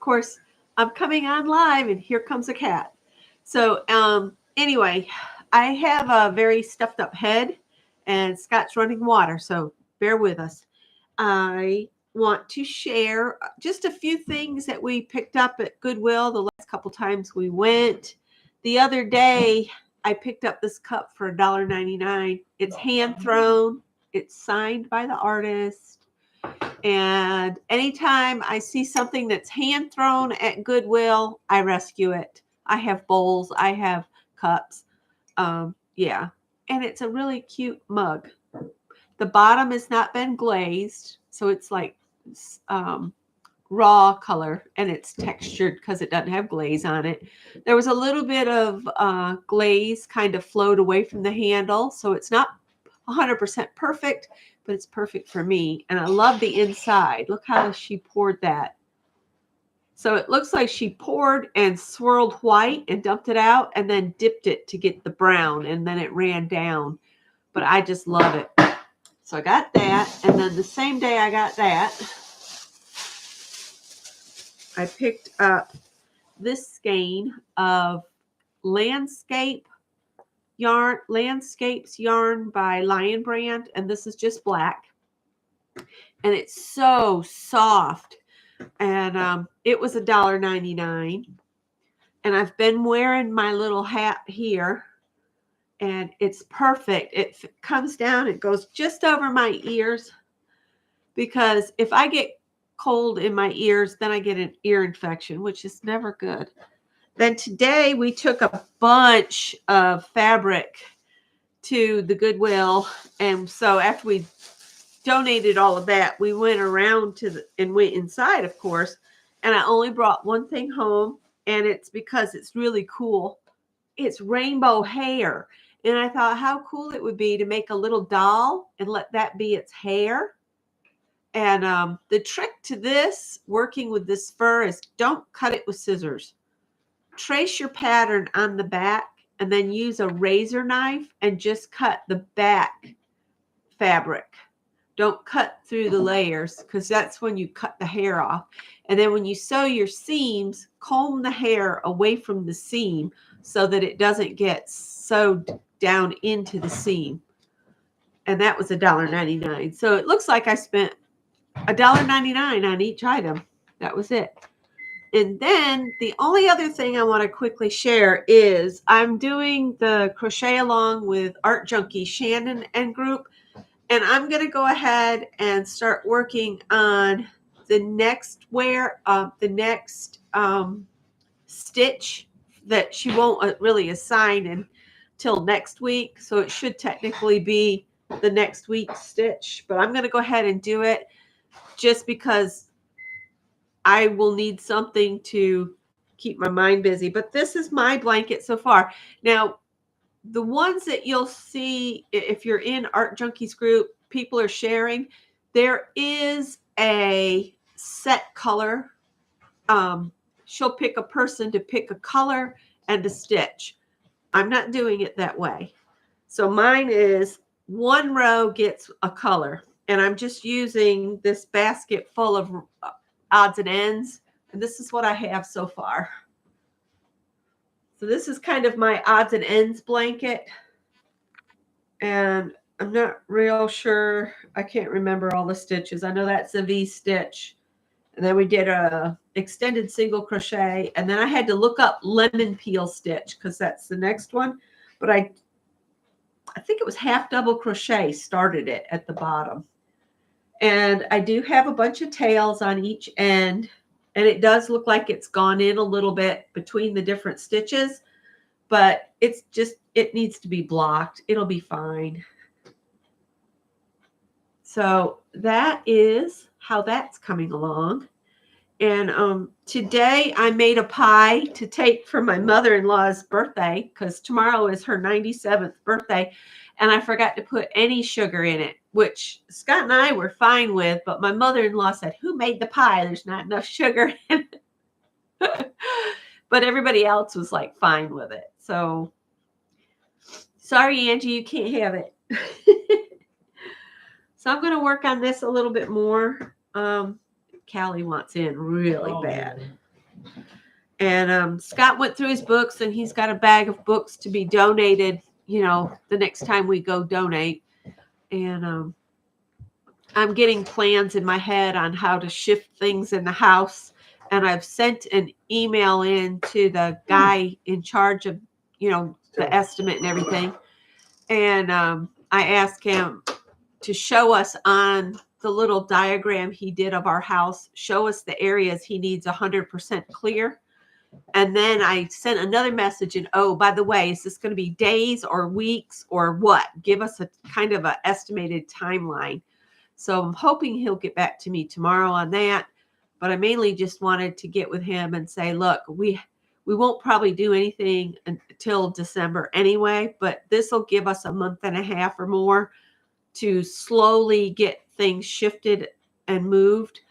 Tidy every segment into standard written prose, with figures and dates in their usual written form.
course, I'm coming on live and here comes a cat. So anyway, I have a very stuffed up head and Scott's running water. So bear with us. I want to share just a few things that we picked up at Goodwill the last couple times we went. The other day, I picked up this cup for $1.99. It's hand thrown. It's signed by the artist. And anytime I see something that's hand thrown at Goodwill, I rescue it. I have bowls. I have cups. Yeah. And it's a really cute mug. The bottom has not been glazed. So it's like raw color and it's textured because it doesn't have glaze on it. There was a little bit of glaze kind of flowed away from the handle. So it's not 100% perfect, but it's perfect for me. And I love the inside. Look how she poured that. So it looks like she poured and swirled white and dumped it out and then dipped it to get the brown and then it ran down. But I just love it. So I got that. And then the same day I got that, I picked up this skein of Landscapes yarn by Lion Brand, and this is just black, and it's so soft, and it was $1.99, and I've been wearing my little hat here, and it's perfect. It comes down, it goes just over my ears, because if I get cold in my ears, then I get an ear infection, which is never good. Then today we took a bunch of fabric to the Goodwill. And so after we donated all of that, we went around and went inside, of course. And I only brought one thing home. And it's because it's really cool. It's rainbow hair. And I thought how cool it would be to make a little doll and let that be its hair. And the trick to this, working with this fur, is don't cut it with scissors. Trace your pattern on the back and then use a razor knife and just cut the back fabric. Don't cut through the layers because that's when you cut the hair off. And then when you sew your seams, comb the hair away from the seam so that it doesn't get sewed down into the seam. And that was $1.99. So it looks like I spent $1.99 on each item. That was it. And then the only other thing I want to quickly share is I'm doing the crochet along with Art Junkie Shannon and group. And I'm going to go ahead and start working on the next stitch that she won't really assign until next week. So it should technically be the next week's stitch. But I'm going to go ahead and do it just because I will need something to keep my mind busy. But this is my blanket so far. Now, the ones that you'll see if you're in Art Junkies group, people are sharing, there is a set color. She'll pick a person to pick a color and a stitch. I'm not doing it that way. So mine is one row gets a color. And I'm just using this basket full of odds and ends. And this is what I have so far. So this is kind of my odds and ends blanket. And I'm not real sure. I can't remember all the stitches. I know that's a V stitch. And then we did a extended single crochet. And then I had to look up lemon peel stitch because that's the next one. But I think it was half double crochet started it at the bottom. And I do have a bunch of tails on each end. And it does look like it's gone in a little bit between the different stitches. But it's just, it needs to be blocked. It'll be fine. So that is how that's coming along. And today I made a pie to take for my mother-in-law's birthday because tomorrow is her 97th birthday. And I forgot to put any sugar in it, which Scott and I were fine with. But my mother-in-law said, who made the pie? There's not enough sugar in it. But everybody else was like fine with it. So sorry, Angie, you can't have it. So I'm going to work on this a little bit more. Callie wants in really bad. And Scott went through his books, and he's got a bag of books to be donated, the next time we go donate. And I'm getting plans in my head on how to shift things in the house. And I've sent an email in to the guy in charge of, the estimate and everything. And I asked him to show us on the little diagram he did of our house, show us the areas he needs 100% clear. And then I sent another message, and oh, by the way, is this going to be days or weeks or what? Give us a kind of an estimated timeline. So I'm hoping he'll get back to me tomorrow on that. But I mainly just wanted to get with him and say, look, we won't probably do anything until December anyway, but this will give us a month and a half or more to slowly get things shifted and moved.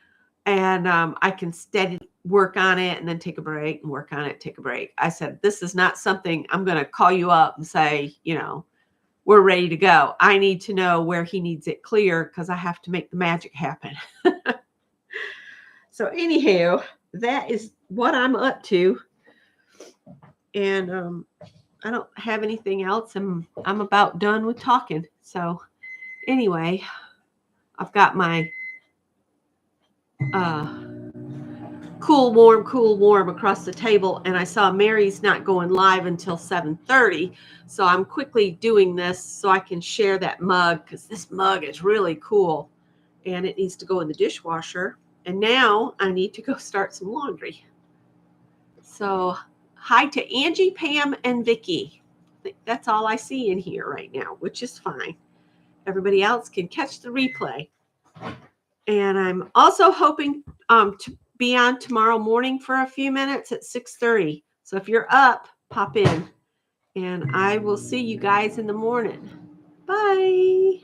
And I can steady work on it and then take a break and work on it, take a break. I said, this is not something I'm going to call you up and say, we're ready to go. I need to know where he needs it clear because I have to make the magic happen. So anyhow, that is what I'm up to. And I don't have anything else. I'm about done with talking. So anyway, I've got my cool, warm across the table. And I saw Mary's not going live until 7:30. So I'm quickly doing this so I can share that mug because this mug is really cool. And it needs to go in the dishwasher. And now I need to go start some laundry. So hi to Angie, Pam, and Vicky. I think that's all I see in here right now, which is fine. Everybody else can catch the replay. And I'm also hoping to be on tomorrow morning for a few minutes at 6:30. So if you're up, pop in. And I will see you guys in the morning. Bye.